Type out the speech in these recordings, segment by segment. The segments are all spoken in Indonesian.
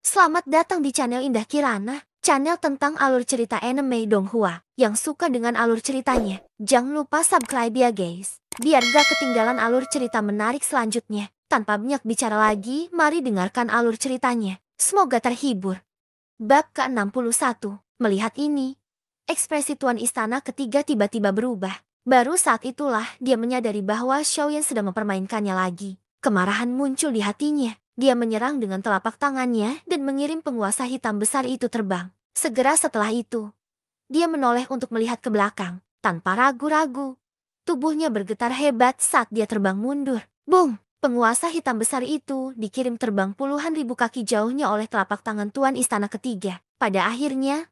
Selamat datang di channel Indah Kirana, channel tentang alur cerita anime Donghua. Yang suka dengan alur ceritanya, jangan lupa subscribe ya guys, biar gak ketinggalan alur cerita menarik selanjutnya. Tanpa banyak bicara lagi, mari dengarkan alur ceritanya. Semoga terhibur. Bab ke-61. Melihat ini, ekspresi Tuan Istana ketiga tiba-tiba berubah. Baru saat itulah dia menyadari bahwa Xiaoyan sedang mempermainkannya lagi. Kemarahan muncul di hatinya. Dia menyerang dengan telapak tangannya dan mengirim penguasa hitam besar itu terbang. Segera setelah itu, dia menoleh untuk melihat ke belakang. Tanpa ragu-ragu, tubuhnya bergetar hebat saat dia terbang mundur. Boom! Penguasa hitam besar itu dikirim terbang puluhan ribu kaki jauhnya oleh telapak tangan Tuan Istana ketiga. Pada akhirnya,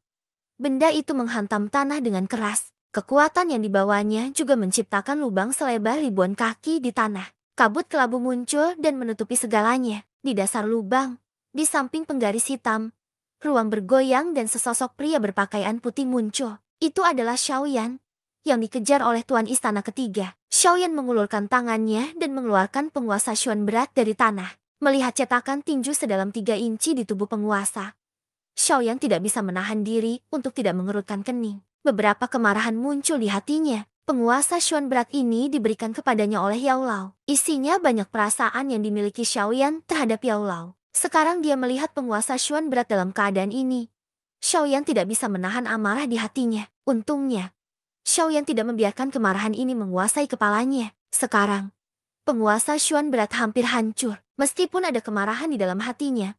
benda itu menghantam tanah dengan keras. Kekuatan yang dibawanya juga menciptakan lubang selebar ribuan kaki di tanah. Kabut kelabu muncul dan menutupi segalanya. Di dasar lubang, di samping penggaris hitam, ruang bergoyang dan sesosok pria berpakaian putih muncul. Itu adalah Xiaoyan yang dikejar oleh Tuan Istana ketiga. Xiaoyan mengulurkan tangannya dan mengeluarkan penguasa Xuan berat dari tanah. Melihat cetakan tinju sedalam 3 inci di tubuh penguasa, Xiaoyan tidak bisa menahan diri untuk tidak mengerutkan kening. Beberapa kemarahan muncul di hatinya. Penguasa Xuan berat ini diberikan kepadanya oleh Yao Lao. Isinya banyak perasaan yang dimiliki Xiaoyan terhadap Yao Lao. Sekarang dia melihat penguasa Xuan berat dalam keadaan ini. Xiaoyan tidak bisa menahan amarah di hatinya. Untungnya, Xiaoyan tidak membiarkan kemarahan ini menguasai kepalanya. Sekarang, penguasa Xuan berat hampir hancur. Meskipun ada kemarahan di dalam hatinya,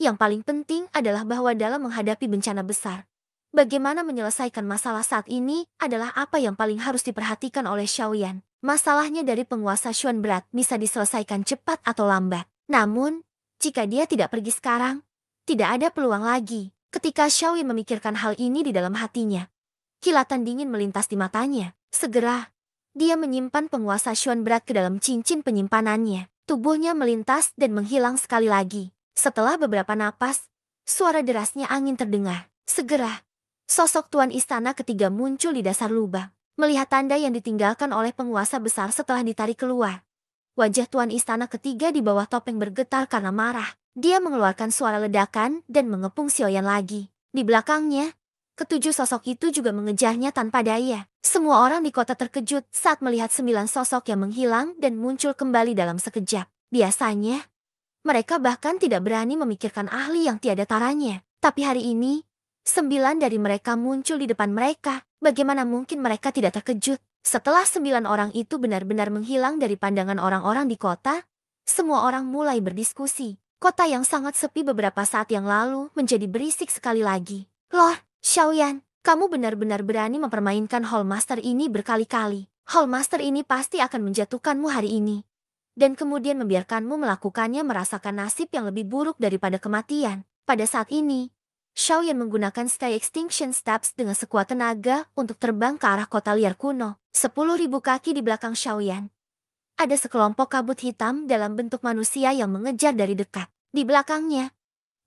yang paling penting adalah bahwa dalam menghadapi bencana besar, bagaimana menyelesaikan masalah saat ini adalah apa yang paling harus diperhatikan oleh Xiaoyan. Masalahnya dari penguasa Xuan berat bisa diselesaikan cepat atau lambat. Namun, jika dia tidak pergi sekarang, tidak ada peluang lagi. Ketika Xiaoyan memikirkan hal ini di dalam hatinya, kilatan dingin melintas di matanya. Segera, dia menyimpan penguasa Xuan berat ke dalam cincin penyimpanannya. Tubuhnya melintas dan menghilang sekali lagi. Setelah beberapa napas, suara derasnya angin terdengar. Segera, sosok Tuan Istana ketiga muncul di dasar lubang. Melihat tanda yang ditinggalkan oleh penguasa besar setelah ditarik keluar, wajah Tuan Istana ketiga di bawah topeng bergetar karena marah. Dia mengeluarkan suara ledakan dan mengepung Xiaoyan lagi. Di belakangnya, ketujuh sosok itu juga mengejarnya tanpa daya. Semua orang di kota terkejut saat melihat 9 sosok yang menghilang dan muncul kembali dalam sekejap. Biasanya, mereka bahkan tidak berani memikirkan ahli yang tiada taranya. Tapi hari ini, 9 dari mereka muncul di depan mereka. Bagaimana mungkin mereka tidak terkejut? Setelah 9 orang itu benar-benar menghilang dari pandangan orang-orang di kota, semua orang mulai berdiskusi. Kota yang sangat sepi beberapa saat yang lalu menjadi berisik sekali lagi. Loh, Xiaoyan, kamu benar-benar berani mempermainkan Hallmaster ini berkali-kali. Hallmaster ini pasti akan menjatuhkanmu hari ini, dan kemudian membiarkanmu melakukannya merasakan nasib yang lebih buruk daripada kematian. Pada saat ini, Xiaoyan menggunakan Sky Extinction Steps dengan sekuat tenaga untuk terbang ke arah kota liar kuno. 10.000 kaki di belakang Xiaoyan, ada sekelompok kabut hitam dalam bentuk manusia yang mengejar dari dekat. Di belakangnya,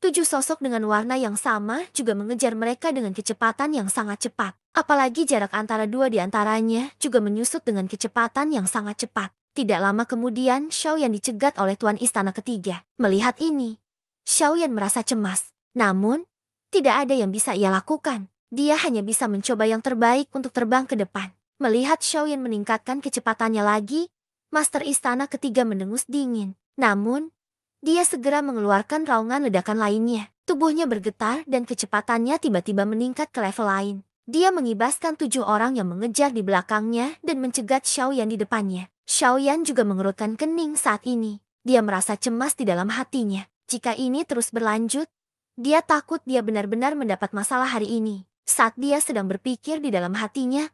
7 sosok dengan warna yang sama juga mengejar mereka dengan kecepatan yang sangat cepat. Apalagi jarak antara 2 di antaranya juga menyusut dengan kecepatan yang sangat cepat. Tidak lama kemudian, Xiaoyan dicegat oleh Tuan Istana ketiga. Melihat ini, Xiaoyan merasa cemas. Namun, tidak ada yang bisa ia lakukan. Dia hanya bisa mencoba yang terbaik untuk terbang ke depan. Melihat Xiaoyan meningkatkan kecepatannya lagi, Master Istana ketiga mendengus dingin. Namun, dia segera mengeluarkan raungan ledakan lainnya. Tubuhnya bergetar dan kecepatannya tiba-tiba meningkat ke level lain. Dia mengibaskan 7 orang yang mengejar di belakangnya dan mencegat Xiaoyan di depannya. Xiaoyan juga mengerutkan kening saat ini. Dia merasa cemas di dalam hatinya. Jika ini terus berlanjut, dia takut dia benar-benar mendapat masalah hari ini. Saat dia sedang berpikir di dalam hatinya,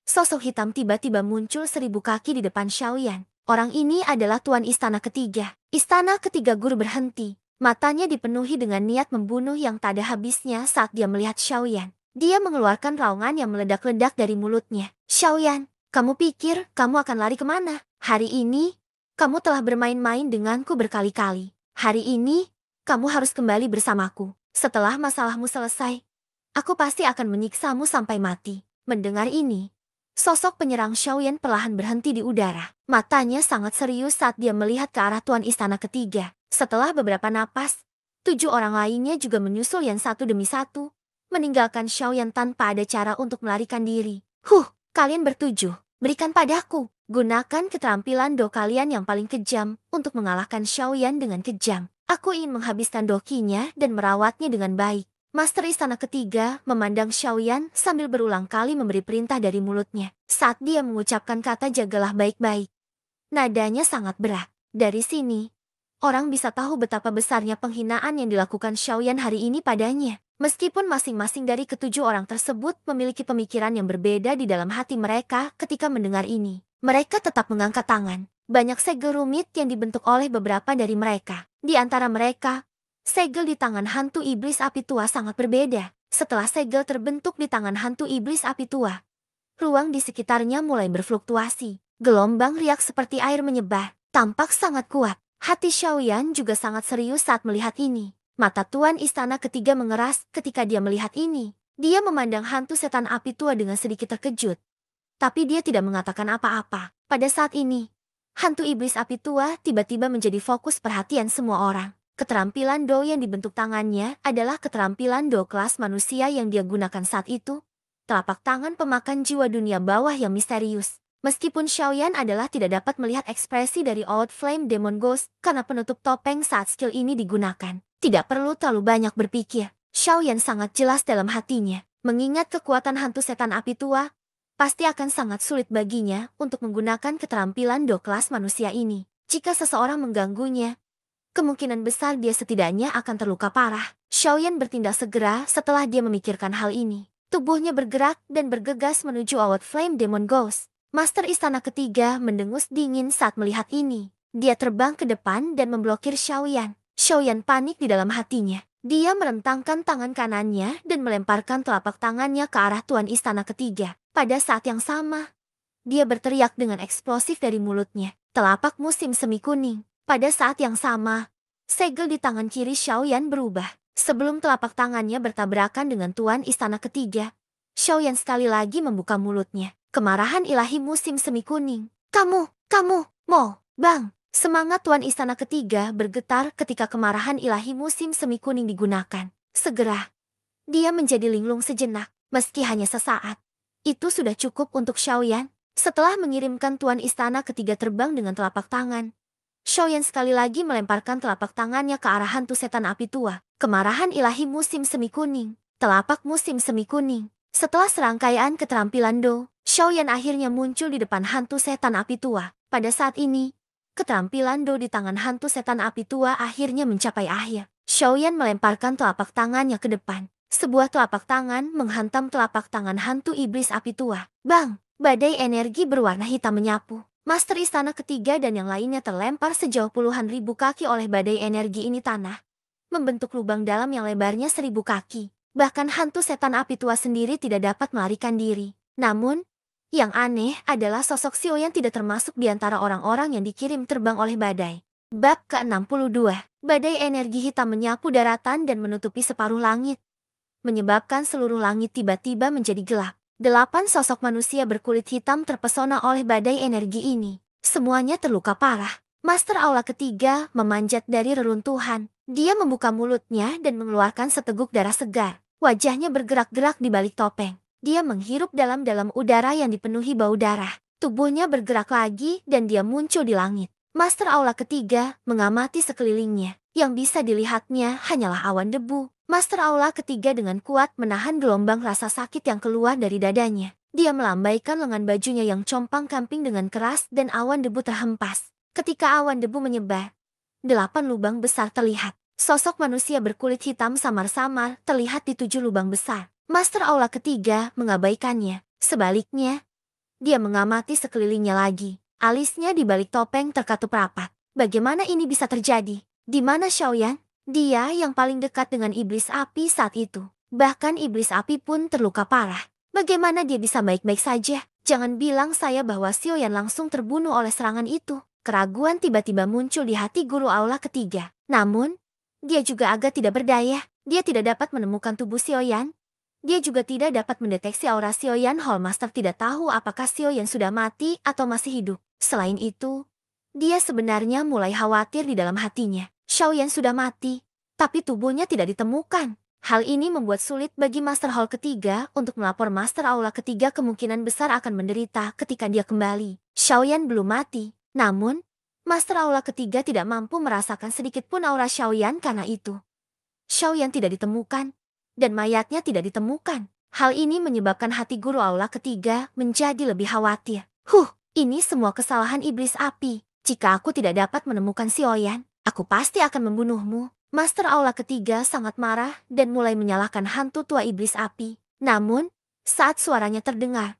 sosok hitam tiba-tiba muncul 1000 kaki di depan Xiaoyan. Orang ini adalah Tuan Istana ketiga. Istana ketiga guru berhenti. Matanya dipenuhi dengan niat membunuh yang tak ada habisnya saat dia melihat Xiaoyan. Dia mengeluarkan raungan yang meledak-ledak dari mulutnya. Xiaoyan, kamu pikir kamu akan lari kemana? Hari ini, kamu telah bermain-main denganku berkali-kali. Hari ini, kamu harus kembali bersamaku. Setelah masalahmu selesai, aku pasti akan menyiksamu sampai mati. Mendengar ini, sosok penyerang Xiaoyan perlahan berhenti di udara. Matanya sangat serius saat dia melihat ke arah Tuan Istana ketiga. Setelah beberapa napas, 7 orang lainnya juga menyusul Yan satu demi satu, meninggalkan Xiaoyan tanpa ada cara untuk melarikan diri. Kalian bertujuh, berikan padaku. Gunakan keterampilan do kalian yang paling kejam untuk mengalahkan Xiaoyan dengan kejam. Aku ingin menghabiskan dokinya dan merawatnya dengan baik. Master Istana Ketiga memandang Xiaoyan sambil berulang kali memberi perintah dari mulutnya. Saat dia mengucapkan kata jagalah baik-baik, nadanya sangat berat. Dari sini, orang bisa tahu betapa besarnya penghinaan yang dilakukan Xiaoyan hari ini padanya. Meskipun masing-masing dari ketujuh orang tersebut memiliki pemikiran yang berbeda di dalam hati mereka ketika mendengar ini, mereka tetap mengangkat tangan. Banyak segel rumit yang dibentuk oleh beberapa dari mereka. Di antara mereka, segel di tangan hantu iblis api tua sangat berbeda. Setelah segel terbentuk di tangan hantu iblis api tua, ruang di sekitarnya mulai berfluktuasi. Gelombang riak seperti air menyebar, tampak sangat kuat. Hati Xiaoyan juga sangat serius saat melihat ini. Mata Tuan Istana Ketiga mengeras ketika dia melihat ini. Dia memandang hantu setan api tua dengan sedikit terkejut. Tapi dia tidak mengatakan apa-apa. Pada saat ini, hantu iblis api tua tiba-tiba menjadi fokus perhatian semua orang. Keterampilan Do yang dibentuk tangannya adalah keterampilan Do kelas manusia yang dia gunakan saat itu. Telapak tangan pemakan jiwa dunia bawah yang misterius. Meskipun Xiaoyan adalah tidak dapat melihat ekspresi dari Old Flame Demon Ghost karena penutup topeng saat skill ini digunakan. Tidak perlu terlalu banyak berpikir. Xiaoyan sangat jelas dalam hatinya. Mengingat kekuatan hantu setan api tua, pasti akan sangat sulit baginya untuk menggunakan keterampilan Do kelas manusia ini. Jika seseorang mengganggunya, kemungkinan besar dia setidaknya akan terluka parah. Xiaoyan bertindak segera setelah dia memikirkan hal ini. Tubuhnya bergerak dan bergegas menuju Old Flame Demon Ghost. Master Istana Ketiga mendengus dingin saat melihat ini. Dia terbang ke depan dan memblokir Xiaoyan. Xiaoyan panik di dalam hatinya. Dia merentangkan tangan kanannya dan melemparkan telapak tangannya ke arah Tuan Istana Ketiga. Pada saat yang sama, dia berteriak dengan eksplosif dari mulutnya. Telapak musim semi kuning. Pada saat yang sama, segel di tangan kiri Xiaoyan berubah. Sebelum telapak tangannya bertabrakan dengan Tuan Istana Ketiga, Xiaoyan sekali lagi membuka mulutnya. Kemarahan ilahi musim semi kuning. Kamu, Bang. Semangat Tuan Istana Ketiga bergetar ketika kemarahan ilahi musim semi kuning digunakan. Segera, dia menjadi linglung sejenak, meski hanya sesaat. Itu sudah cukup untuk Xiaoyan. Setelah mengirimkan Tuan Istana Ketiga terbang dengan telapak tangan, Xiaoyan sekali lagi melemparkan telapak tangannya ke arah hantu setan api tua. Kemarahan ilahi musim semi kuning. Telapak musim semi kuning. Setelah serangkaian keterampilan Do, Xiaoyan akhirnya muncul di depan hantu setan api tua. Pada saat ini, keterampilan Do di tangan hantu setan api tua akhirnya mencapai akhir. Xiaoyan melemparkan telapak tangannya ke depan. Sebuah telapak tangan menghantam telapak tangan hantu iblis api tua. Bang! Badai energi berwarna hitam menyapu. Master Istana Ketiga dan yang lainnya terlempar sejauh puluhan ribu kaki oleh badai energi ini tanah, membentuk lubang dalam yang lebarnya 1000 kaki. Bahkan hantu setan api tua sendiri tidak dapat melarikan diri. Namun, yang aneh adalah sosok Xiaoyan tidak termasuk di antara orang-orang yang dikirim terbang oleh badai. Bab ke-62. Badai energi hitam menyapu daratan dan menutupi separuh langit, menyebabkan seluruh langit tiba-tiba menjadi gelap. 8 sosok manusia berkulit hitam terpesona oleh badai energi ini. Semuanya terluka parah. Master Aula Ketiga memanjat dari reruntuhan. Dia membuka mulutnya dan mengeluarkan seteguk darah segar. Wajahnya bergerak-gerak di balik topeng. Dia menghirup dalam-dalam udara yang dipenuhi bau darah. Tubuhnya bergerak lagi dan dia muncul di langit. Master Aula Ketiga mengamati sekelilingnya. Yang bisa dilihatnya hanyalah awan debu. Master Aula Ketiga dengan kuat menahan gelombang rasa sakit yang keluar dari dadanya. Dia melambaikan lengan bajunya yang compang-camping dengan keras dan awan debu terhempas. Ketika awan debu menyebar, 8 lubang besar terlihat. Sosok manusia berkulit hitam samar-samar terlihat di 7 lubang besar. Master Aula Ketiga mengabaikannya. Sebaliknya, dia mengamati sekelilingnya lagi. Alisnya di balik topeng terkatup rapat. Bagaimana ini bisa terjadi? Di mana Xiaoyan? Dia yang paling dekat dengan iblis api saat itu. Bahkan iblis api pun terluka parah. Bagaimana dia bisa baik-baik saja? Jangan bilang saya bahwa Xiaoyan langsung terbunuh oleh serangan itu. Keraguan tiba-tiba muncul di hati guru Aula Ketiga. Namun, dia juga agak tidak berdaya. Dia tidak dapat menemukan tubuh Xiaoyan. Dia juga tidak dapat mendeteksi aura Xiaoyan. Hallmaster tidak tahu apakah Xiaoyan sudah mati atau masih hidup. Selain itu, dia sebenarnya mulai khawatir di dalam hatinya. Xiaoyan sudah mati. tapi tubuhnya tidak ditemukan. Hal ini membuat sulit bagi Master Hall ketiga untuk melapor. Master Aula ketiga kemungkinan besar akan menderita ketika dia kembali. Xiaoyan belum mati, namun Master Aula ketiga tidak mampu merasakan sedikit pun aura Xiaoyan karena itu. Xiaoyan tidak ditemukan, dan mayatnya tidak ditemukan. Hal ini menyebabkan hati guru aula ketiga menjadi lebih khawatir. Ini semua kesalahan iblis api. Jika aku tidak dapat menemukan Xiaoyan, aku pasti akan membunuhmu. Master aula ketiga sangat marah dan mulai menyalahkan hantu tua iblis api. Namun, saat suaranya terdengar,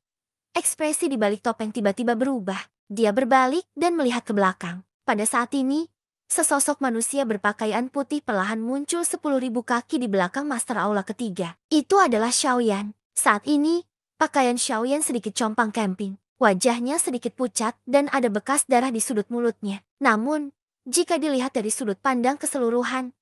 ekspresi di balik topeng tiba-tiba berubah. Dia berbalik dan melihat ke belakang. Pada saat ini, sesosok manusia berpakaian putih perlahan muncul 10.000 kaki di belakang Master Aula ketiga. Itu adalah Xiaoyan. Saat ini, pakaian Xiaoyan sedikit compang camping. Wajahnya sedikit pucat dan ada bekas darah di sudut mulutnya. Namun, jika dilihat dari sudut pandang keseluruhan,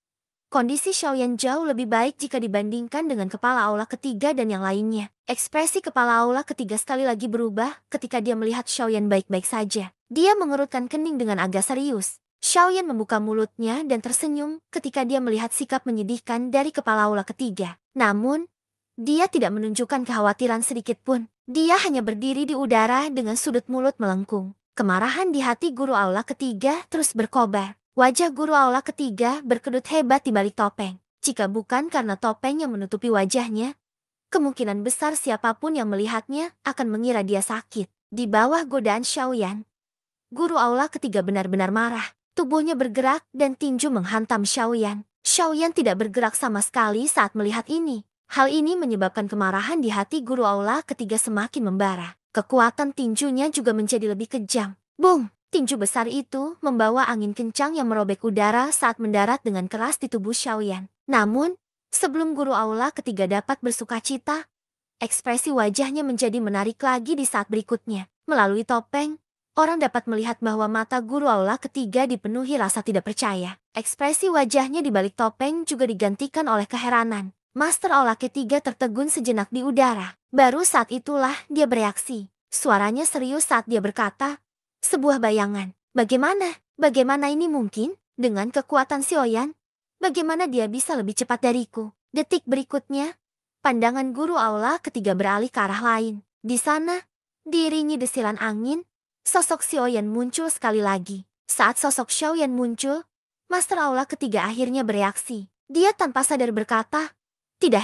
kondisi Xiaoyan jauh lebih baik jika dibandingkan dengan kepala aula ketiga dan yang lainnya. Ekspresi kepala aula ketiga sekali lagi berubah ketika dia melihat Xiaoyan baik-baik saja. Dia mengerutkan kening dengan agak serius. Xiaoyan membuka mulutnya dan tersenyum ketika dia melihat sikap menyedihkan dari kepala aula ketiga. Namun, dia tidak menunjukkan kekhawatiran sedikit pun. Dia hanya berdiri di udara dengan sudut mulut melengkung. Kemarahan di hati guru aula ketiga terus berkobar. Wajah guru aula ketiga berkedut hebat di balik topeng. Jika bukan karena topeng yang menutupi wajahnya, kemungkinan besar siapapun yang melihatnya akan mengira dia sakit. Di bawah godaan Xiaoyan, guru aula ketiga benar-benar marah. Tubuhnya bergerak dan tinju menghantam Xiaoyan. Xiaoyan tidak bergerak sama sekali saat melihat ini. Hal ini menyebabkan kemarahan di hati guru aula ketiga semakin membara. Kekuatan tinjunya juga menjadi lebih kejam. Boom! Tinju besar itu membawa angin kencang yang merobek udara saat mendarat dengan keras di tubuh Xiaoyan. Namun, sebelum guru aula ketiga dapat bersukacita, ekspresi wajahnya menjadi menarik lagi di saat berikutnya. Melalui topeng, orang dapat melihat bahwa mata guru aula ketiga dipenuhi rasa tidak percaya. Ekspresi wajahnya di balik topeng juga digantikan oleh keheranan. Master aula ketiga tertegun sejenak di udara. Baru saat itulah dia bereaksi. Suaranya serius saat dia berkata, "Sebuah bayangan. Bagaimana? Bagaimana ini mungkin? Dengan kekuatan Xiaoyan, bagaimana dia bisa lebih cepat dariku?" Detik berikutnya, pandangan guru aula ketiga beralih ke arah lain. Di sana, diiringi desilan angin, sosok Xiaoyan muncul sekali lagi. Saat sosok Xiaoyan muncul, Master aula ketiga akhirnya bereaksi. Dia tanpa sadar berkata, tidak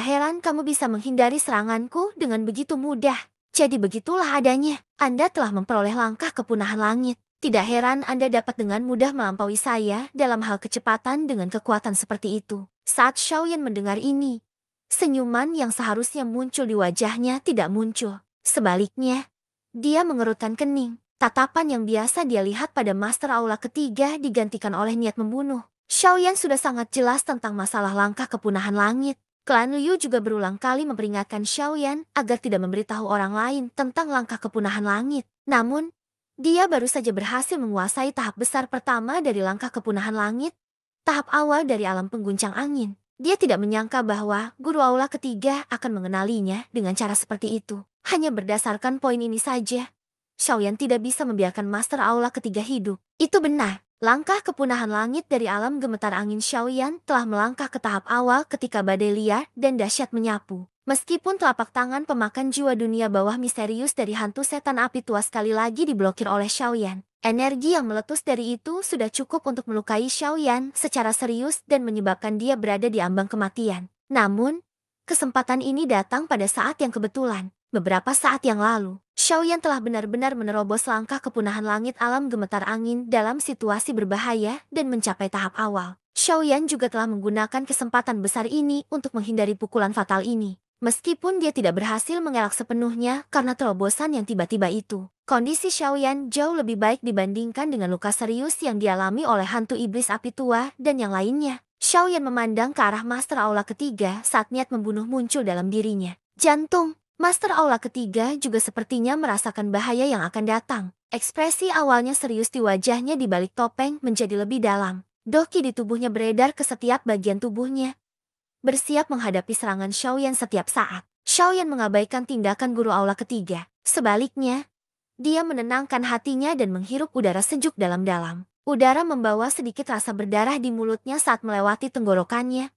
heran kamu bisa menghindari seranganku dengan begitu mudah. Jadi begitulah adanya. Anda telah memperoleh langkah kepunahan langit. Tidak heran Anda dapat dengan mudah melampaui saya dalam hal kecepatan dengan kekuatan seperti itu." Saat Xiaoyan mendengar ini, senyuman yang seharusnya muncul di wajahnya tidak muncul. Sebaliknya, dia mengerutkan kening. Tatapan yang biasa dia lihat pada Master Aula ketiga digantikan oleh niat membunuh. Xiaoyan sudah sangat jelas tentang masalah langkah kepunahan langit. Klan Liu juga berulang kali memperingatkan Xiaoyan agar tidak memberitahu orang lain tentang langkah kepunahan langit. Namun, dia baru saja berhasil menguasai tahap besar pertama dari langkah kepunahan langit, tahap awal dari alam pengguncang angin. Dia tidak menyangka bahwa guru aula ketiga akan mengenalinya dengan cara seperti itu. Hanya berdasarkan poin ini saja, Xiaoyan tidak bisa membiarkan Master Aula ketiga hidup. Itu benar. Langkah kepunahan langit dari alam gemetar angin Xiaoyan telah melangkah ke tahap awal ketika badai liar dan dahsyat menyapu. Meskipun telapak tangan pemakan jiwa dunia bawah misterius dari hantu setan api tua sekali lagi diblokir oleh Xiaoyan, energi yang meletus dari itu sudah cukup untuk melukai Xiaoyan secara serius dan menyebabkan dia berada di ambang kematian. Namun, kesempatan ini datang pada saat yang kebetulan. Beberapa saat yang lalu, Xiaoyan telah benar-benar menerobos langkah kepunahan langit alam gemetar angin dalam situasi berbahaya dan mencapai tahap awal. Xiaoyan juga telah menggunakan kesempatan besar ini untuk menghindari pukulan fatal ini. Meskipun dia tidak berhasil mengelak sepenuhnya karena terobosan yang tiba-tiba itu, kondisi Xiaoyan jauh lebih baik dibandingkan dengan luka serius yang dialami oleh hantu iblis api tua dan yang lainnya. Xiaoyan memandang ke arah Master Aula ketiga saat niat membunuh muncul dalam dirinya. Jantung Master Aula ketiga juga sepertinya merasakan bahaya yang akan datang. Ekspresi awalnya serius di wajahnya di balik topeng menjadi lebih dalam. Doki di tubuhnya beredar ke setiap bagian tubuhnya, bersiap menghadapi serangan Xiaoyan setiap saat. Xiaoyan mengabaikan tindakan guru aula ketiga. Sebaliknya, dia menenangkan hatinya dan menghirup udara sejuk dalam-dalam. Udara membawa sedikit rasa berdarah di mulutnya saat melewati tenggorokannya,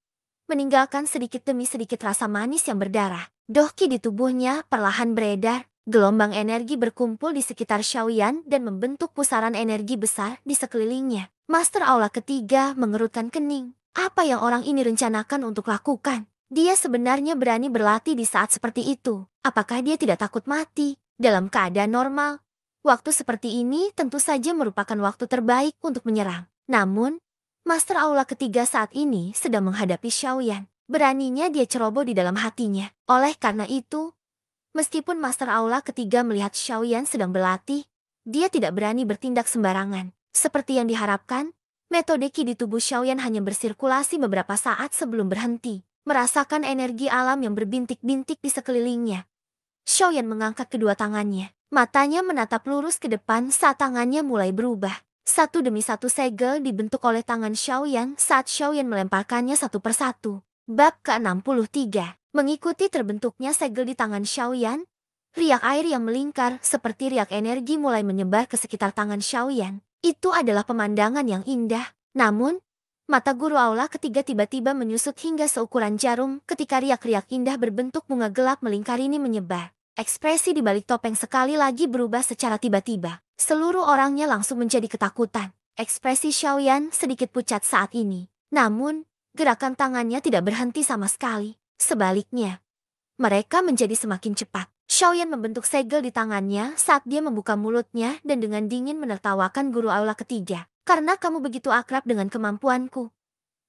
meninggalkan sedikit demi sedikit rasa manis yang berdarah. Dohki di tubuhnya perlahan beredar, gelombang energi berkumpul di sekitar Xiaoyan dan membentuk pusaran energi besar di sekelilingnya. Master Aula ketiga mengerutkan kening. Apa yang orang ini rencanakan untuk lakukan? Dia sebenarnya berani berlatih di saat seperti itu. Apakah dia tidak takut mati? Dalam keadaan normal, waktu seperti ini tentu saja merupakan waktu terbaik untuk menyerang. Namun, Master Aula ketiga saat ini sedang menghadapi Xiaoyan. Beraninya dia ceroboh di dalam hatinya. Oleh karena itu, meskipun Master Aula ketiga melihat Xiaoyan sedang berlatih, dia tidak berani bertindak sembarangan. Seperti yang diharapkan, metode Qi di tubuh Xiaoyan hanya bersirkulasi beberapa saat sebelum berhenti. Merasakan energi alam yang berbintik-bintik di sekelilingnya, Xiaoyan mengangkat kedua tangannya. Matanya menatap lurus ke depan saat tangannya mulai berubah. Satu demi satu segel dibentuk oleh tangan Xiaoyan saat Xiaoyan melemparkannya satu persatu. Bab ke-63. Mengikuti terbentuknya segel di tangan Xiaoyan, riak air yang melingkar seperti riak energi mulai menyebar ke sekitar tangan Xiaoyan. Itu adalah pemandangan yang indah. Namun, mata guru aula ketiga tiba-tiba menyusut hingga seukuran jarum ketika riak-riak indah berbentuk bunga gelap melingkar ini menyebar. Ekspresi di balik topeng sekali lagi berubah secara tiba-tiba. Seluruh orangnya langsung menjadi ketakutan. Ekspresi Xiaoyan sedikit pucat saat ini. Namun, gerakan tangannya tidak berhenti sama sekali. Sebaliknya, mereka menjadi semakin cepat. Xiaoyan membentuk segel di tangannya saat dia membuka mulutnya dan dengan dingin menertawakan guru aula ketiga. Karena kamu begitu akrab dengan kemampuanku,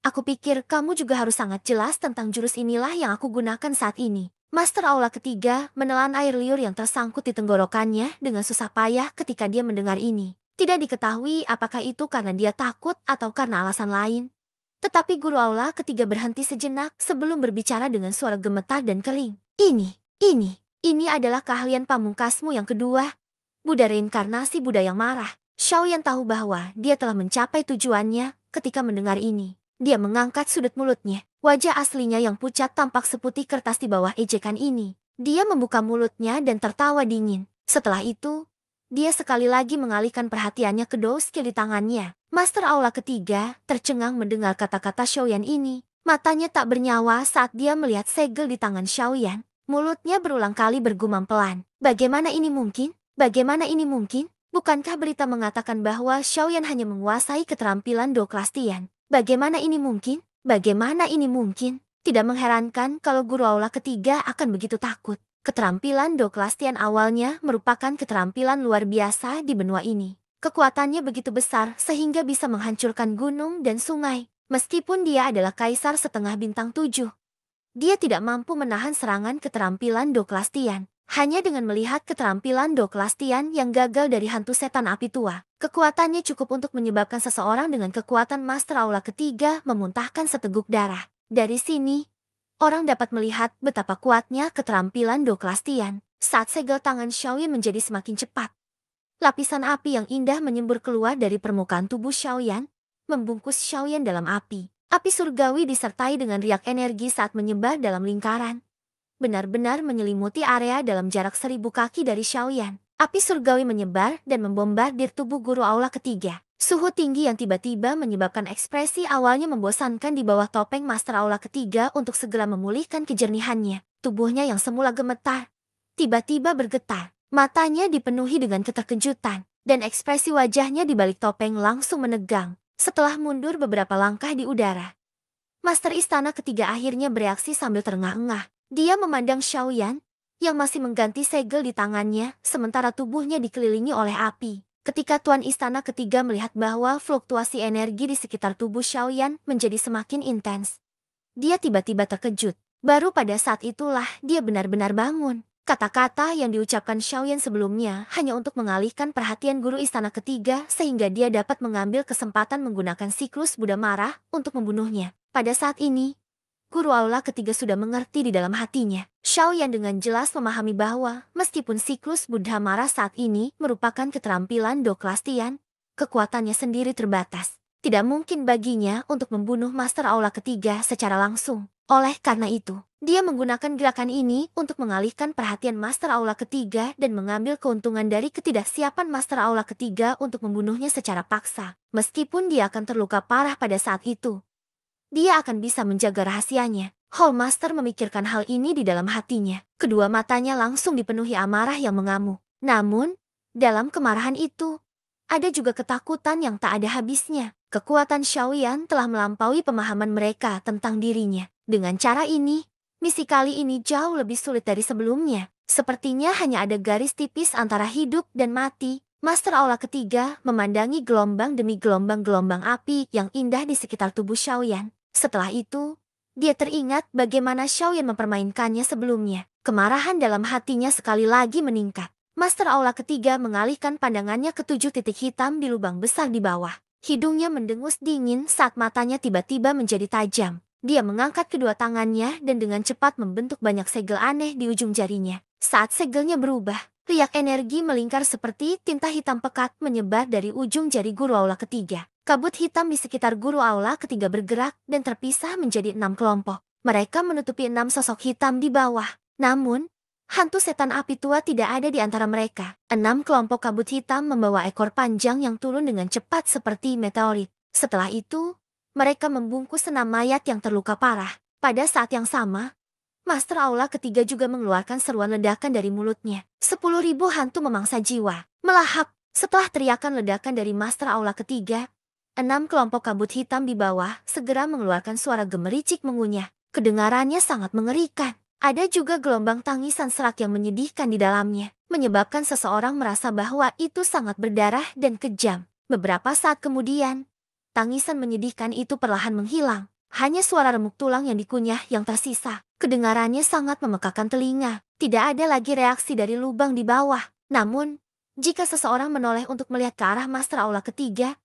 aku pikir kamu juga harus sangat jelas tentang jurus inilah yang aku gunakan saat ini. Master Aula ketiga menelan air liur yang tersangkut di tenggorokannya dengan susah payah ketika dia mendengar ini. Tidak diketahui apakah itu karena dia takut atau karena alasan lain. Tetapi guru aula ketiga berhenti sejenak sebelum berbicara dengan suara gemetar dan kering. Ini adalah keahlian pamungkasmu yang kedua, Buddha reinkarnasi Buddha yang marah. Xiaoyan tahu bahwa dia telah mencapai tujuannya ketika mendengar ini. Dia mengangkat sudut mulutnya. Wajah aslinya yang pucat tampak seputih kertas di bawah ejekan ini. Dia membuka mulutnya dan tertawa dingin. Setelah itu, dia sekali lagi mengalihkan perhatiannya ke skill di tangannya. Master Aula ketiga tercengang mendengar kata-kata Xiaoyan ini. Matanya tak bernyawa saat dia melihat segel di tangan Xiaoyan. Mulutnya berulang kali bergumam pelan. Bagaimana ini mungkin? Bagaimana ini mungkin? Bukankah berita mengatakan bahwa Xiaoyan hanya menguasai keterampilan Do kelas Tian? Bagaimana ini mungkin? Bagaimana ini mungkin? Tidak mengherankan kalau guru aula ketiga akan begitu takut. Keterampilan Do kelas Tian awalnya merupakan keterampilan luar biasa di benua ini. Kekuatannya begitu besar sehingga bisa menghancurkan gunung dan sungai. Meskipun dia adalah kaisar setengah bintang 7. Dia tidak mampu menahan serangan keterampilan Do kelas Tian. Hanya dengan melihat keterampilan Do kelas Tian yang gagal dari hantu setan api tua, kekuatannya cukup untuk menyebabkan seseorang dengan kekuatan Master Aula ketiga memuntahkan seteguk darah. Dari sini, orang dapat melihat betapa kuatnya keterampilan Do kelas Tian. Saat segel tangan Xiaoyan menjadi semakin cepat, lapisan api yang indah menyembur keluar dari permukaan tubuh Xiaoyan, membungkus Xiaoyan dalam api. Api surgawi disertai dengan riak energi saat menyebar dalam lingkaran, benar-benar menyelimuti area dalam jarak 1000 kaki dari Xiaoyan. Api surgawi menyebar dan membombardir tubuh guru aula ketiga. Suhu tinggi yang tiba-tiba menyebabkan ekspresi awalnya membosankan di bawah topeng Master Aula ketiga untuk segera memulihkan kejernihannya. Tubuhnya yang semula gemetar, tiba-tiba bergetar. Matanya dipenuhi dengan keterkejutan, dan ekspresi wajahnya di balik topeng langsung menegang. Setelah mundur beberapa langkah di udara, Master Istana ketiga akhirnya bereaksi sambil terengah-engah. Dia memandang Xiaoyan, yang masih mengganti segel di tangannya, sementara tubuhnya dikelilingi oleh api. Ketika Tuan Istana ketiga melihat bahwa fluktuasi energi di sekitar tubuh Xiaoyan menjadi semakin intens, dia tiba-tiba terkejut. Baru pada saat itulah dia benar-benar bangun. Kata-kata yang diucapkan Xiaoyan sebelumnya hanya untuk mengalihkan perhatian guru istana ketiga sehingga dia dapat mengambil kesempatan menggunakan siklus Buddha marah untuk membunuhnya. Pada saat ini, guru aula ketiga sudah mengerti di dalam hatinya. Xiaoyan dengan jelas memahami bahwa meskipun siklus Buddha marah saat ini merupakan keterampilan Do kelas Tian, kekuatannya sendiri terbatas. Tidak mungkin baginya untuk membunuh Master Aula ketiga secara langsung. Oleh karena itu, dia menggunakan gerakan ini untuk mengalihkan perhatian Master Aula ketiga dan mengambil keuntungan dari ketidaksiapan Master Aula ketiga untuk membunuhnya secara paksa. Meskipun dia akan terluka parah pada saat itu, dia akan bisa menjaga rahasianya. Hallmaster memikirkan hal ini di dalam hatinya. Kedua matanya langsung dipenuhi amarah yang mengamuk. Namun, dalam kemarahan itu, ada juga ketakutan yang tak ada habisnya. Kekuatan Xiaoyan telah melampaui pemahaman mereka tentang dirinya. Dengan cara ini, misi kali ini jauh lebih sulit dari sebelumnya. Sepertinya hanya ada garis tipis antara hidup dan mati. Master Aula ketiga memandangi gelombang demi gelombang-gelombang api yang indah di sekitar tubuh Xiaoyan. Setelah itu, dia teringat bagaimana Xiaoyan mempermainkannya sebelumnya. Kemarahan dalam hatinya sekali lagi meningkat. Master Aula ketiga mengalihkan pandangannya ke 7 titik hitam di lubang besar di bawah. Hidungnya mendengus dingin saat matanya tiba-tiba menjadi tajam. Dia mengangkat kedua tangannya dan dengan cepat membentuk banyak segel aneh di ujung jarinya. Saat segelnya berubah, riak energi melingkar seperti tinta hitam pekat menyebar dari ujung jari Guru Aula ketiga. Kabut hitam di sekitar Guru Aula ketiga bergerak dan terpisah menjadi 6 kelompok. Mereka menutupi 6 sosok hitam di bawah. Namun, hantu setan api tua tidak ada di antara mereka. 6 kelompok kabut hitam membawa ekor panjang yang turun dengan cepat seperti meteorit. Setelah itu, mereka membungkus 6 mayat yang terluka parah. Pada saat yang sama, Master Aula ketiga juga mengeluarkan seruan ledakan dari mulutnya. 10.000 hantu memangsa jiwa. Melahap, setelah teriakan ledakan dari Master Aula ketiga, 6 kelompok kabut hitam di bawah segera mengeluarkan suara gemericik mengunyah. Kedengarannya sangat mengerikan. Ada juga gelombang tangisan serak yang menyedihkan di dalamnya, menyebabkan seseorang merasa bahwa itu sangat berdarah dan kejam. Beberapa saat kemudian, tangisan menyedihkan itu perlahan menghilang. Hanya suara remuk tulang yang dikunyah yang tersisa. Kedengarannya sangat memekakan telinga. Tidak ada lagi reaksi dari lubang di bawah. Namun, jika seseorang menoleh untuk melihat ke arah Master Aula ketiga,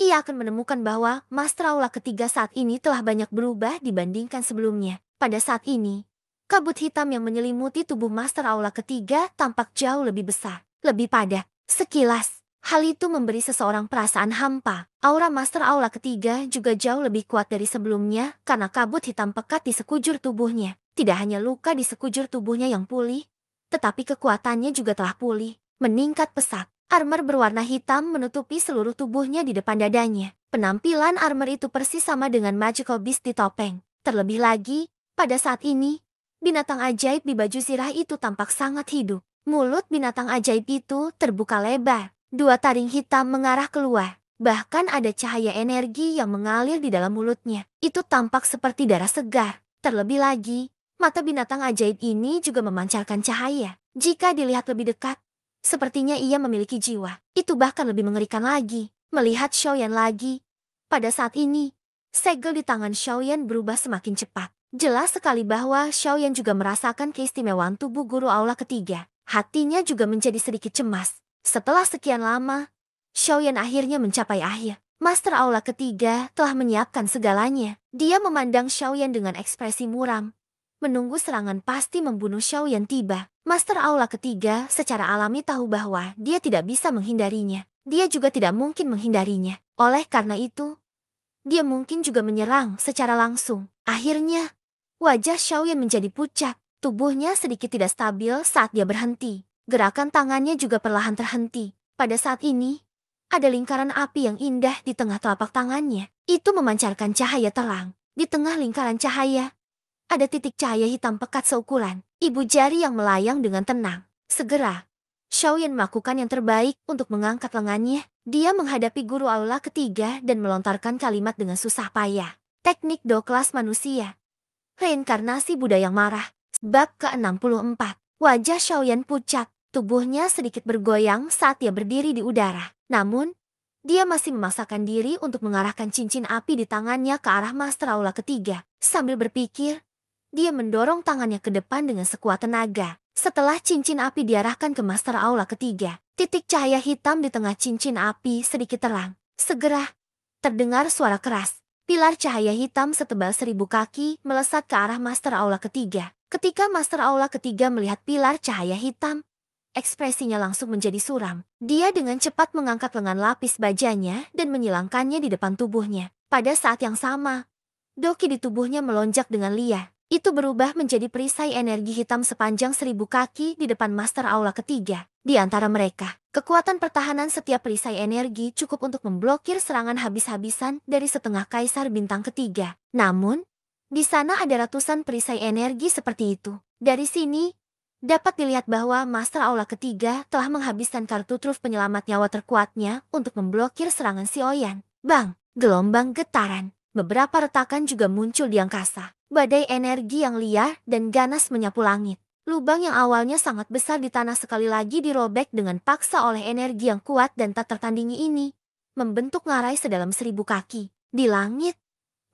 ia akan menemukan bahwa Master Aula ketiga saat ini telah banyak berubah dibandingkan sebelumnya. Pada saat ini, kabut hitam yang menyelimuti tubuh Master Aula ketiga tampak jauh lebih besar, lebih padat. Sekilas, hal itu memberi seseorang perasaan hampa. Aura Master Aula ketiga juga jauh lebih kuat dari sebelumnya karena kabut hitam pekat di sekujur tubuhnya. Tidak hanya luka di sekujur tubuhnya yang pulih, tetapi kekuatannya juga telah pulih, meningkat pesat. Armor berwarna hitam menutupi seluruh tubuhnya di depan dadanya. Penampilan armor itu persis sama dengan Magical Beast di topeng. Terlebih lagi, pada saat ini, binatang ajaib di baju zirah itu tampak sangat hidup. Mulut binatang ajaib itu terbuka lebar. 2 taring hitam mengarah keluar. Bahkan ada cahaya energi yang mengalir di dalam mulutnya. Itu tampak seperti darah segar. Terlebih lagi, mata binatang ajaib ini juga memancarkan cahaya. Jika dilihat lebih dekat, sepertinya ia memiliki jiwa. Itu bahkan lebih mengerikan lagi. Melihat Xiaoyan lagi. Pada saat ini, segel di tangan Xiaoyan berubah semakin cepat. Jelas sekali bahwa Xiaoyan juga merasakan keistimewaan tubuh Guru Aula ketiga. Hatinya juga menjadi sedikit cemas. Setelah sekian lama, Xiaoyan akhirnya mencapai akhir. Master Aula ketiga telah menyiapkan segalanya. Dia memandang Xiaoyan dengan ekspresi muram. Menunggu serangan pasti membunuh Xiaoyan tiba. Master Aula ketiga secara alami tahu bahwa dia tidak bisa menghindarinya. Dia juga tidak mungkin menghindarinya. Oleh karena itu, dia mungkin juga menyerang secara langsung. Akhirnya, wajah Xiaoyan menjadi pucat. Tubuhnya sedikit tidak stabil saat dia berhenti. Gerakan tangannya juga perlahan terhenti. Pada saat ini, ada lingkaran api yang indah di tengah telapak tangannya. Itu memancarkan cahaya terang. Di tengah lingkaran cahaya, ada titik cahaya hitam pekat seukuran ibu jari yang melayang dengan tenang. Segera, Xiaoyan melakukan yang terbaik untuk mengangkat lengannya. Dia menghadapi Guru Aula ketiga dan melontarkan kalimat dengan susah payah. Teknik do kelas manusia. Reinkarnasi Buddha yang marah. Bab ke-64. Wajah Xiaoyan pucat. Tubuhnya sedikit bergoyang saat dia berdiri di udara. Namun, dia masih memaksakan diri untuk mengarahkan cincin api di tangannya ke arah Master Aula ketiga. Sambil berpikir, dia mendorong tangannya ke depan dengan sekuat tenaga. Setelah cincin api diarahkan ke Master Aula ketiga, titik cahaya hitam di tengah cincin api sedikit terang. Segera, terdengar suara keras. Pilar cahaya hitam setebal 1000 kaki melesat ke arah Master Aula ketiga. Ketika Master Aula ketiga melihat pilar cahaya hitam, ekspresinya langsung menjadi suram. Dia dengan cepat mengangkat lengan lapis bajanya dan menyilangkannya di depan tubuhnya. Pada saat yang sama, Doki di tubuhnya melonjak dengan liar. Itu berubah menjadi perisai energi hitam sepanjang 1.000 kaki di depan Master Aula ketiga. Di antara mereka, kekuatan pertahanan setiap perisai energi cukup untuk memblokir serangan habis-habisan dari setengah kaisar bintang ketiga. Namun, di sana ada ratusan perisai energi seperti itu. Dari sini, dapat dilihat bahwa Master Aula ketiga telah menghabiskan kartu truf penyelamat nyawa terkuatnya untuk memblokir serangan Xiaoyan. Bang! Gelombang getaran. Beberapa retakan juga muncul di angkasa. Badai energi yang liar dan ganas menyapu langit. Lubang yang awalnya sangat besar di tanah sekali lagi dirobek dengan paksa oleh energi yang kuat dan tak tertandingi ini. Membentuk ngarai sedalam 1.000 kaki. Di langit,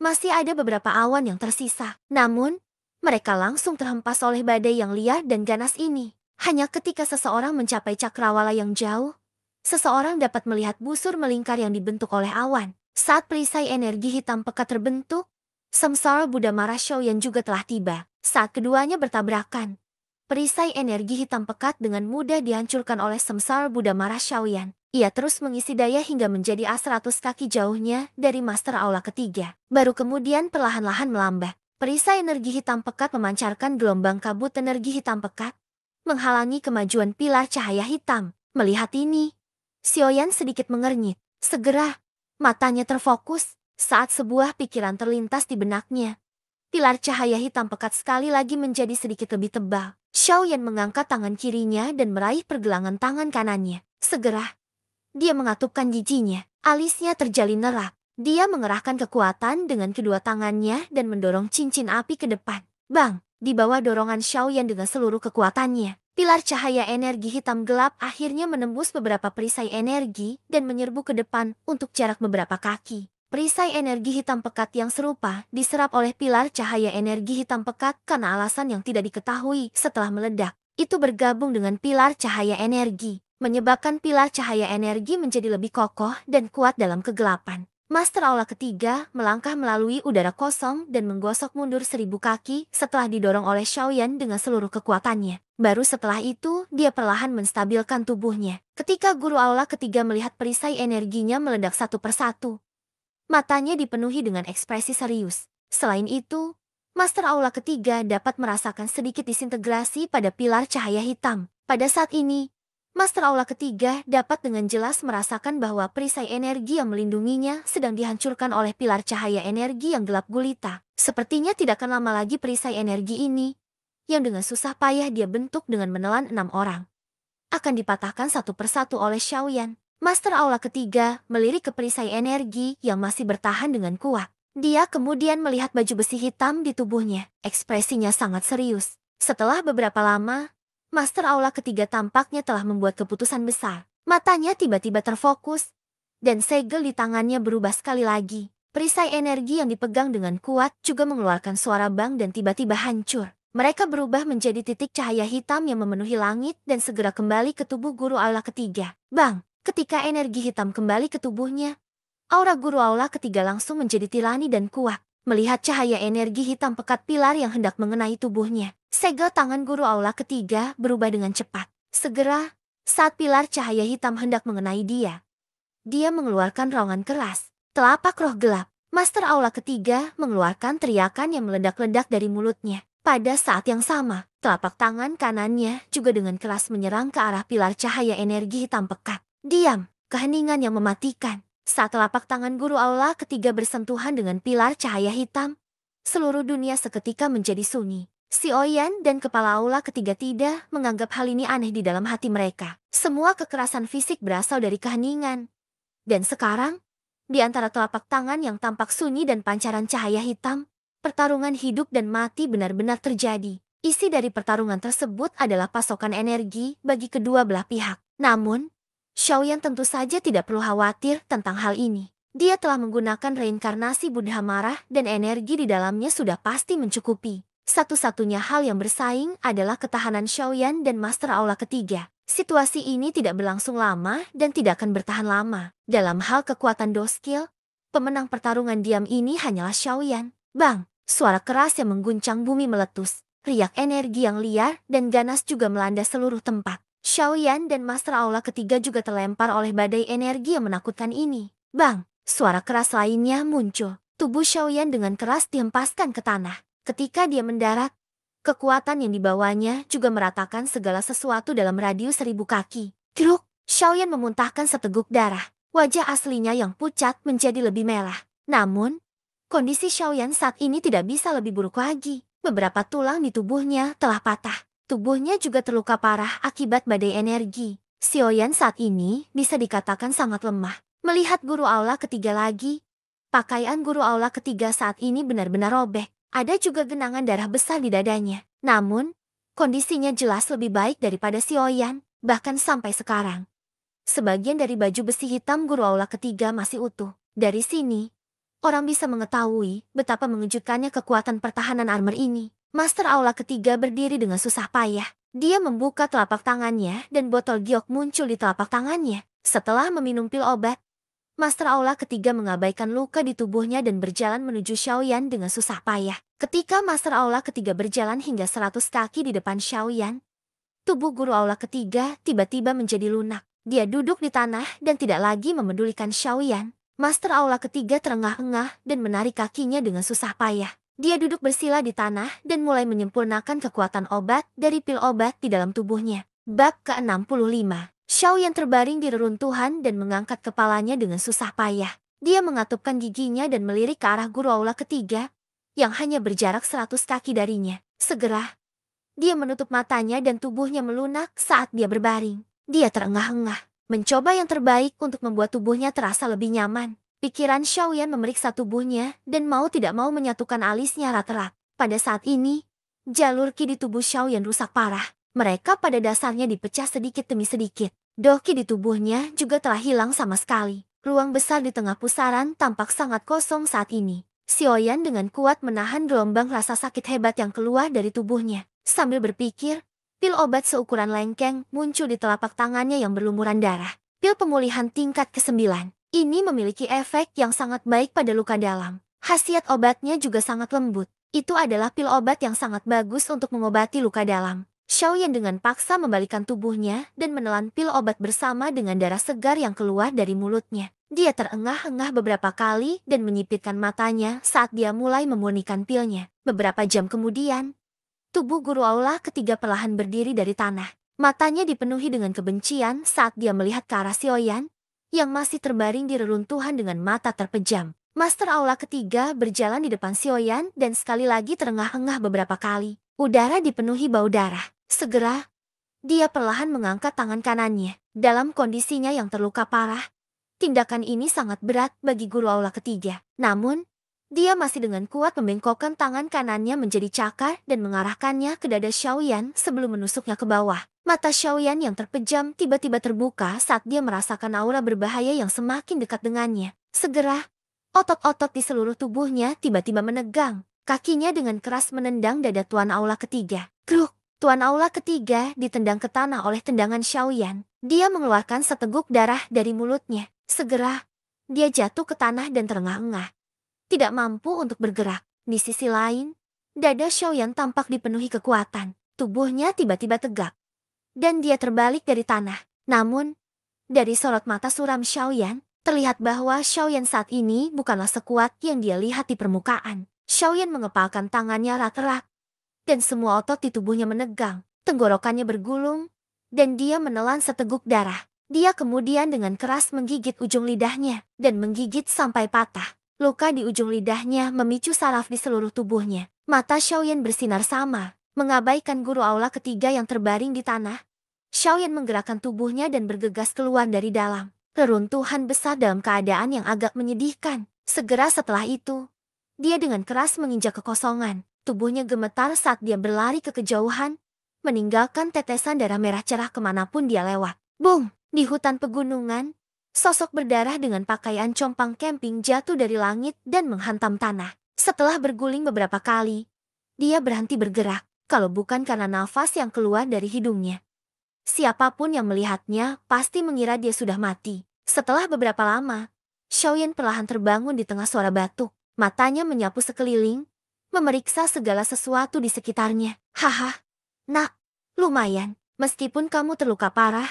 masih ada beberapa awan yang tersisa. Namun, mereka langsung terhempas oleh badai yang liar dan ganas ini. Hanya ketika seseorang mencapai cakrawala yang jauh, seseorang dapat melihat busur melingkar yang dibentuk oleh awan. Saat perisai energi hitam pekat terbentuk, Samsara Buddha Mara Xiaoyan juga telah tiba. Saat keduanya bertabrakan, perisai energi hitam pekat dengan mudah dihancurkan oleh Samsara Buddha Mara Xiaoyan. Ia terus mengisi daya hingga menjadi 100 kaki jauhnya dari Master Aula ketiga. Baru kemudian perlahan-lahan melambat. Perisai energi hitam pekat memancarkan gelombang kabut energi hitam pekat, menghalangi kemajuan pilar cahaya hitam. Melihat ini, Xiaoyan sedikit mengernyit. Segera, matanya terfokus saat sebuah pikiran terlintas di benaknya. Pilar cahaya hitam pekat sekali lagi menjadi sedikit lebih tebal. Xiaoyan mengangkat tangan kirinya dan meraih pergelangan tangan kanannya. Segera, dia mengatupkan giginya. Alisnya terjalin erat. Dia mengerahkan kekuatan dengan kedua tangannya dan mendorong cincin api ke depan. Bang! Di bawah dorongan Xiaoyan dengan seluruh kekuatannya, pilar cahaya energi hitam gelap akhirnya menembus beberapa perisai energi dan menyerbu ke depan untuk jarak beberapa kaki. Perisai energi hitam pekat yang serupa diserap oleh pilar cahaya energi hitam pekat karena alasan yang tidak diketahui setelah meledak. Itu bergabung dengan pilar cahaya energi, menyebabkan pilar cahaya energi menjadi lebih kokoh dan kuat dalam kegelapan. Master Aula ketiga melangkah melalui udara kosong dan menggosok mundur 1.000 kaki setelah didorong oleh Xiaoyan dengan seluruh kekuatannya. Baru setelah itu, dia perlahan menstabilkan tubuhnya. Ketika Guru Aula ketiga melihat perisai energinya meledak satu persatu, matanya dipenuhi dengan ekspresi serius. Selain itu, Master Aula ketiga dapat merasakan sedikit disintegrasi pada pilar cahaya hitam. Pada saat ini, Master Aula ketiga dapat dengan jelas merasakan bahwa perisai energi yang melindunginya sedang dihancurkan oleh pilar cahaya energi yang gelap gulita. Sepertinya tidak akan lama lagi perisai energi ini, yang dengan susah payah dia bentuk dengan menelan 6 orang, akan dipatahkan satu persatu oleh Xiaoyan. Master Aula ketiga melirik ke perisai energi yang masih bertahan dengan kuat. Dia kemudian melihat baju besi hitam di tubuhnya. Ekspresinya sangat serius. Setelah beberapa lama, Master Aula ketiga tampaknya telah membuat keputusan besar. Matanya tiba-tiba terfokus, dan segel di tangannya berubah sekali lagi. Perisai energi yang dipegang dengan kuat juga mengeluarkan suara bang dan tiba-tiba hancur. Mereka berubah menjadi titik cahaya hitam yang memenuhi langit dan segera kembali ke tubuh Guru Aula ketiga. Bang! Ketika energi hitam kembali ke tubuhnya, aura Guru Aula ketiga langsung menjadi tirani dan kuat. Melihat cahaya energi hitam pekat pilar yang hendak mengenai tubuhnya, segel tangan Guru Aula ketiga berubah dengan cepat. Segera, saat pilar cahaya hitam hendak mengenai dia mengeluarkan raungan keras. Telapak roh gelap, Master Aula ketiga mengeluarkan teriakan yang meledak-ledak dari mulutnya. Pada saat yang sama, telapak tangan kanannya juga dengan keras menyerang ke arah pilar cahaya energi hitam pekat. Diam, keheningan yang mematikan. Saat telapak tangan Guru Aula ketiga bersentuhan dengan pilar cahaya hitam, seluruh dunia seketika menjadi sunyi. Xiaoyan dan kepala Aula ketiga tidak menganggap hal ini aneh di dalam hati mereka. Semua kekerasan fisik berasal dari keheningan. Dan sekarang, di antara telapak tangan yang tampak sunyi dan pancaran cahaya hitam, pertarungan hidup dan mati benar-benar terjadi. Isi dari pertarungan tersebut adalah pasokan energi bagi kedua belah pihak. Namun, Xiaoyan tentu saja tidak perlu khawatir tentang hal ini. Dia telah menggunakan reinkarnasi Buddha Marah dan energi di dalamnya sudah pasti mencukupi. Satu-satunya hal yang bersaing adalah ketahanan Xiaoyan dan Master Aula ketiga. Situasi ini tidak berlangsung lama dan tidak akan bertahan lama. Dalam hal kekuatan doskill, pemenang pertarungan diam ini hanyalah Xiaoyan. Bang! Suara keras yang mengguncang bumi meletus. Riak energi yang liar dan ganas juga melanda seluruh tempat. Xiaoyan dan Master Aula ketiga juga terlempar oleh badai energi yang menakutkan ini. Bang! Suara keras lainnya muncul. Tubuh Xiaoyan dengan keras dihempaskan ke tanah. Ketika dia mendarat, kekuatan yang dibawanya juga meratakan segala sesuatu dalam radius 1000 kaki. Kruk! Xiaoyan memuntahkan seteguk darah. Wajah aslinya yang pucat menjadi lebih merah. Namun, kondisi Xiaoyan saat ini tidak bisa lebih buruk lagi. Beberapa tulang di tubuhnya telah patah. Tubuhnya juga terluka parah akibat badai energi. Xiaoyan saat ini bisa dikatakan sangat lemah. Melihat guru aula ketiga lagi, pakaian guru aula ketiga saat ini benar-benar robek. Ada juga genangan darah besar di dadanya. Namun, kondisinya jelas lebih baik daripada Xiaoyan, bahkan sampai sekarang. Sebagian dari baju besi hitam guru aula ketiga masih utuh. Dari sini, orang bisa mengetahui betapa mengejutkannya kekuatan pertahanan armor ini. Master aula ketiga berdiri dengan susah payah. Dia membuka telapak tangannya dan botol giok muncul di telapak tangannya. Setelah meminum pil obat, Master aula ketiga mengabaikan luka di tubuhnya dan berjalan menuju Xiaoyan dengan susah payah. Ketika Master aula ketiga berjalan hingga 100 kaki di depan Xiaoyan, tubuh guru aula ketiga tiba-tiba menjadi lunak. Dia duduk di tanah dan tidak lagi memedulikan Xiaoyan. Master aula ketiga terengah-engah dan menarik kakinya dengan susah payah. Dia duduk bersila di tanah dan mulai menyempurnakan kekuatan obat dari pil obat di dalam tubuhnya. Bab ke-65. Xiaoyan terbaring di reruntuhan dan mengangkat kepalanya dengan susah payah. Dia mengatupkan giginya dan melirik ke arah guru aula ketiga, yang hanya berjarak 100 kaki darinya. Segera, dia menutup matanya dan tubuhnya melunak saat dia berbaring. Dia terengah-engah, mencoba yang terbaik untuk membuat tubuhnya terasa lebih nyaman. Pikiran Xiaoyan memeriksa tubuhnya dan mau tidak mau menyatukan alisnya erat-erat. Pada saat ini, jalur ki di tubuh Xiaoyan rusak parah. Mereka pada dasarnya dipecah sedikit demi sedikit. Doki di tubuhnya juga telah hilang sama sekali. Ruang besar di tengah pusaran tampak sangat kosong saat ini. Xiaoyan dengan kuat menahan gelombang rasa sakit hebat yang keluar dari tubuhnya. Sambil berpikir, pil obat seukuran lengkeng muncul di telapak tangannya yang berlumuran darah. Pil pemulihan tingkat ke-9. Ini memiliki efek yang sangat baik pada luka dalam. Khasiat obatnya juga sangat lembut. Itu adalah pil obat yang sangat bagus untuk mengobati luka dalam. Xiaoyan dengan paksa membalikkan tubuhnya dan menelan pil obat bersama dengan darah segar yang keluar dari mulutnya. Dia terengah-engah beberapa kali dan menyipitkan matanya saat dia mulai memurnikan pilnya. Beberapa jam kemudian, tubuh guru aula ketiga perlahan berdiri dari tanah. Matanya dipenuhi dengan kebencian saat dia melihat ke arah Xiaoyan, yang masih terbaring di reruntuhan dengan mata terpejam. Master aula ketiga berjalan di depan Xiaoyan dan sekali lagi terengah-engah beberapa kali. Udara dipenuhi bau darah. Segera, dia perlahan mengangkat tangan kanannya. Dalam kondisinya yang terluka parah, tindakan ini sangat berat bagi guru aula ketiga. Namun, dia masih dengan kuat membengkokkan tangan kanannya menjadi cakar dan mengarahkannya ke dada Xiaoyan sebelum menusuknya ke bawah. Mata Xiaoyan yang terpejam tiba-tiba terbuka saat dia merasakan aura berbahaya yang semakin dekat dengannya. Segera, otot-otot di seluruh tubuhnya tiba-tiba menegang. Kakinya dengan keras menendang dada tuan aula ketiga. Kruk! Tuan aula ketiga ditendang ke tanah oleh tendangan Xiaoyan. Dia mengeluarkan seteguk darah dari mulutnya. Segera, dia jatuh ke tanah dan terengah-engah, tidak mampu untuk bergerak. Di sisi lain, dada Xiaoyan tampak dipenuhi kekuatan. Tubuhnya tiba-tiba tegak, dan dia terbalik dari tanah. Namun, dari sorot mata suram Xiaoyan, terlihat bahwa Xiaoyan saat ini bukanlah sekuat yang dia lihat di permukaan. Xiaoyan mengepalkan tangannya erat-erat, dan semua otot di tubuhnya menegang. Tenggorokannya bergulung, dan dia menelan seteguk darah. Dia kemudian dengan keras menggigit ujung lidahnya, dan menggigit sampai patah. Luka di ujung lidahnya memicu saraf di seluruh tubuhnya. Mata Xiaoyan bersinar sama, mengabaikan guru aula ketiga yang terbaring di tanah. Xiaoyan menggerakkan tubuhnya dan bergegas keluar dari dalam. Reruntuhan besar dalam keadaan yang agak menyedihkan. Segera setelah itu, dia dengan keras menginjak kekosongan. Tubuhnya gemetar saat dia berlari ke kejauhan, meninggalkan tetesan darah merah cerah kemanapun dia lewat. Boom! Di hutan pegunungan, sosok berdarah dengan pakaian compang camping jatuh dari langit dan menghantam tanah. Setelah berguling beberapa kali, dia berhenti bergerak, kalau bukan karena nafas yang keluar dari hidungnya. Siapapun yang melihatnya pasti mengira dia sudah mati. Setelah beberapa lama, Xiaoyan perlahan terbangun di tengah suara batuk. Matanya menyapu sekeliling, memeriksa segala sesuatu di sekitarnya. Haha, nak, lumayan. Meskipun kamu terluka parah,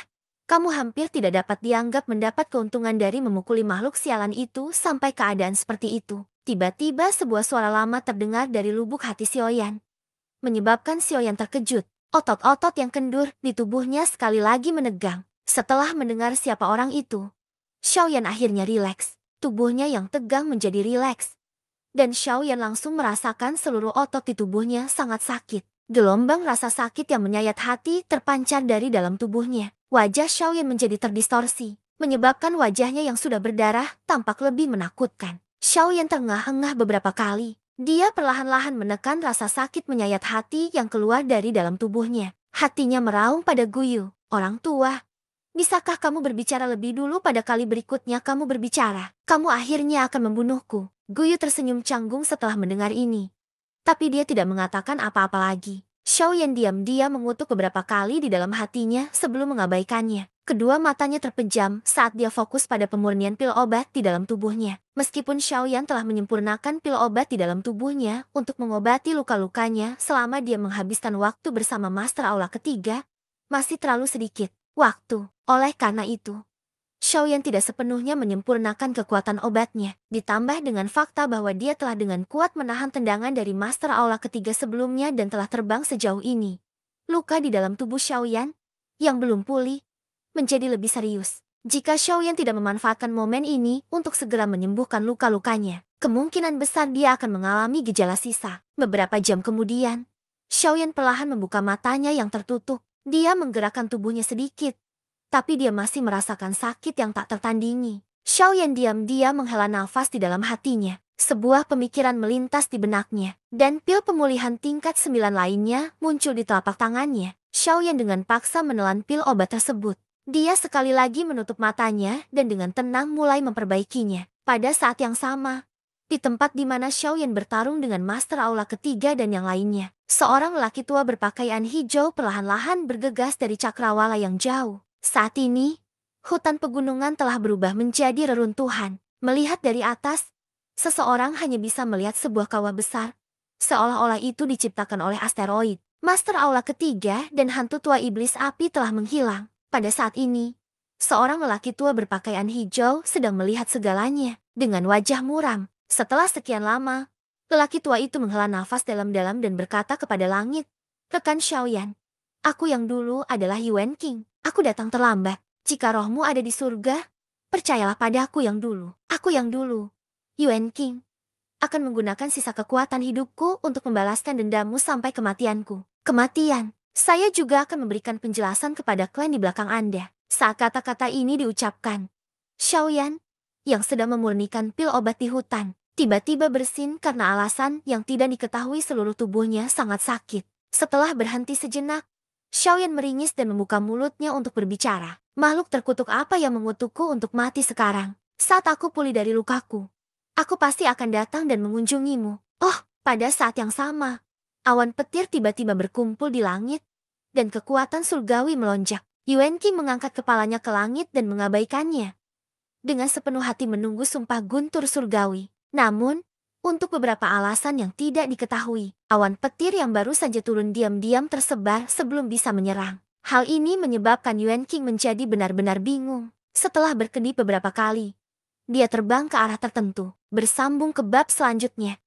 kamu hampir tidak dapat dianggap mendapat keuntungan dari memukuli makhluk sialan itu sampai keadaan seperti itu. Tiba-tiba sebuah suara lama terdengar dari lubuk hati Xiaoyan, menyebabkan Xiaoyan terkejut. Otot-otot yang kendur di tubuhnya sekali lagi menegang. Setelah mendengar siapa orang itu, Xiaoyan akhirnya rileks. Tubuhnya yang tegang menjadi rileks. Dan Xiaoyan langsung merasakan seluruh otot di tubuhnya sangat sakit. Gelombang rasa sakit yang menyayat hati terpancar dari dalam tubuhnya. Wajah Xiaoyan menjadi terdistorsi, menyebabkan wajahnya yang sudah berdarah tampak lebih menakutkan. Xiaoyan terengah-engah beberapa kali. Dia perlahan-lahan menekan rasa sakit menyayat hati yang keluar dari dalam tubuhnya. Hatinya meraung pada Guyu. Orang tua, bisakah kamu berbicara lebih dulu pada kali berikutnya kamu berbicara? Kamu akhirnya akan membunuhku. Guyu tersenyum canggung setelah mendengar ini. Tapi dia tidak mengatakan apa-apa lagi. Xiaoyan diam-diam mengutuk beberapa kali di dalam hatinya sebelum mengabaikannya. Kedua matanya terpejam saat dia fokus pada pemurnian pil obat di dalam tubuhnya. Meskipun Xiaoyan telah menyempurnakan pil obat di dalam tubuhnya untuk mengobati luka-lukanya selama dia menghabiskan waktu bersama Master Aula ketiga, masih terlalu sedikit waktu. Oleh karena itu, Xiaoyan tidak sepenuhnya menyempurnakan kekuatan obatnya. Ditambah dengan fakta bahwa dia telah dengan kuat menahan tendangan dari Master Aula ketiga sebelumnya dan telah terbang sejauh ini. Luka di dalam tubuh Xiaoyan, yang belum pulih, menjadi lebih serius. Jika Xiaoyan tidak memanfaatkan momen ini untuk segera menyembuhkan luka-lukanya, kemungkinan besar dia akan mengalami gejala sisa. Beberapa jam kemudian, Xiaoyan perlahan membuka matanya yang tertutup. Dia menggerakkan tubuhnya sedikit, tapi dia masih merasakan sakit yang tak tertandingi. Xiaoyan diam-diam menghela nafas di dalam hatinya. Sebuah pemikiran melintas di benaknya, dan pil pemulihan tingkat 9 lainnya muncul di telapak tangannya. Xiaoyan dengan paksa menelan pil obat tersebut. Dia sekali lagi menutup matanya dan dengan tenang mulai memperbaikinya. Pada saat yang sama, di tempat di mana Xiaoyan bertarung dengan Master Aula ketiga dan yang lainnya, seorang lelaki tua berpakaian hijau perlahan-lahan bergegas dari cakrawala yang jauh. Saat ini, hutan pegunungan telah berubah menjadi reruntuhan. Melihat dari atas, seseorang hanya bisa melihat sebuah kawah besar, seolah-olah itu diciptakan oleh asteroid. Master Aula ketiga dan hantu tua iblis api telah menghilang. Pada saat ini, seorang lelaki tua berpakaian hijau sedang melihat segalanya dengan wajah muram. Setelah sekian lama, lelaki tua itu menghela nafas dalam-dalam dan berkata kepada langit, "Rekan Xiaoyan, aku yang dulu adalah Yuan King. Aku datang terlambat. Jika rohmu ada di surga, percayalah pada aku yang dulu. Aku yang dulu, Yuan King, akan menggunakan sisa kekuatan hidupku untuk membalaskan dendammu sampai kematianku. Kematian. Saya juga akan memberikan penjelasan kepada klan di belakang Anda." Saat kata-kata ini diucapkan, Xiaoyan, yang sedang memurnikan pil obat di hutan, tiba-tiba bersin karena alasan yang tidak diketahui. Seluruh tubuhnya sangat sakit. Setelah berhenti sejenak, Xiaoyan meringis dan membuka mulutnya untuk berbicara. "Makhluk terkutuk apa yang mengutukku untuk mati sekarang? Saat aku pulih dari lukaku, aku pasti akan datang dan mengunjungimu." Oh, pada saat yang sama, awan petir tiba-tiba berkumpul di langit, dan kekuatan surgawi melonjak. Yuan King mengangkat kepalanya ke langit dan mengabaikannya, dengan sepenuh hati menunggu sumpah guntur surgawi. Namun, untuk beberapa alasan yang tidak diketahui, awan petir yang baru saja turun diam-diam tersebar sebelum bisa menyerang. Hal ini menyebabkan Yuan King menjadi benar-benar bingung. Setelah berkedip beberapa kali, dia terbang ke arah tertentu, bersambung ke bab selanjutnya.